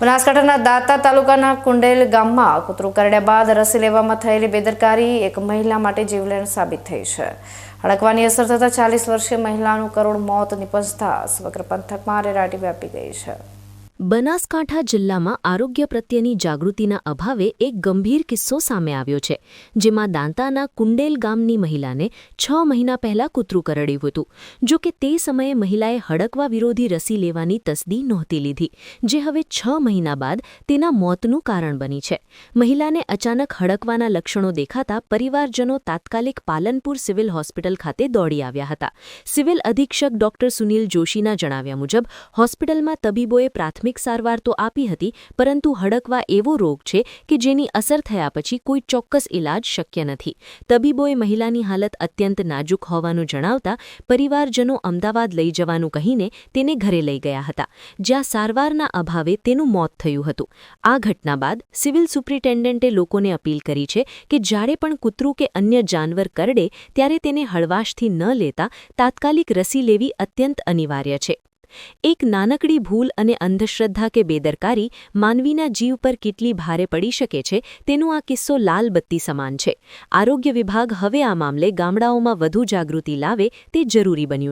બનાસકાંઠાના દાંતા તાલુકાના કુંડેલ ગામમાં કૂતરું કરડ્યા બાદ રસી લેવામાં થયેલી બેદરકારી એક મહિલા માટે જીવલેણ સાબિત થઈ છે. હડકવાની અસર થતાં 40 વર્ષીય મહિલાનું કરુણ મોત નિપજતા સમગ્ર પંથકમાં અરેરાટી વ્યાપી ગઈ છે. બનાસકાંઠા જિલ્લામાં આરોગ્ય પ્રત્યેની જાગૃતિના અભાવે એક ગંભીર કિસ્સો સામે આવ્યો છે, જેમાં દાંતાના કુંડેલ ગામની મહિલાને 6 મહિના પહેલા કૂતરું કરડ્યું હતું. જો કે તે સમયે મહિલાએ હડકવા વિરોધી રસી લેવાની તસદી નહોતી લીધી, જે હવે 6 મહિના બાદ તેના મોતનું કારણ બની છે. મહિલાને અચાનક હડકવાના લક્ષણો દેખાતા પરિવારજનો તાત્કાલિક પાલનપુર સિવિલ હોસ્પિટલ ખાતે દોડી આવ્યા હતા. સિવિલ અધિક્ષક ડોક્ટર સુનિલ જોશીના જણાવ્યા મુજબ હોસ્પિટલમાં તબીબોએ પ્રાથમિક સારવાર તો આપી હતી, પરંતુ હડકવા એવો રોગ છે કે જેની અસર થયા પછી કોઈ ચોક્કસ ઇલાજ શક્ય નથી. તબીબોએ મહિલાની હાલત અત્યંત નાજુક હોવાનું જણાવતા પરિવારજનો અમદાવાદ લઈ જવાનું કહીને તેને ઘરે લઈ ગયા હતા, જ્યાં સારવારના અભાવે તેનું મોત થયું હતું. આ ઘટના બાદ સિવિલ સુપ્રિન્ટેન્ડન્ટે લોકોને અપીલ કરી છે કે જ્યારે પણ કૂતરું કે અન્ય જાનવર કરડે ત્યારે તેને હળવાશથી ન લેતા તાત્કાલિક રસી લેવી અત્યંત અનિવાર્ય છે. એક નાનકડી ભૂલ અને અંધશ્રદ્ધા કે બેદરકારી માનવીના જીવ પર કેટલી ભારે પડી શકે છે તેનો આ કિસ્સો લાલ બત્તી સમાન છે. આરોગ્ય વિભાગ હવે આ મામલે ગામડાઓમાં વધુ જાગૃતિ લાવે તે જરૂરી બન્યું.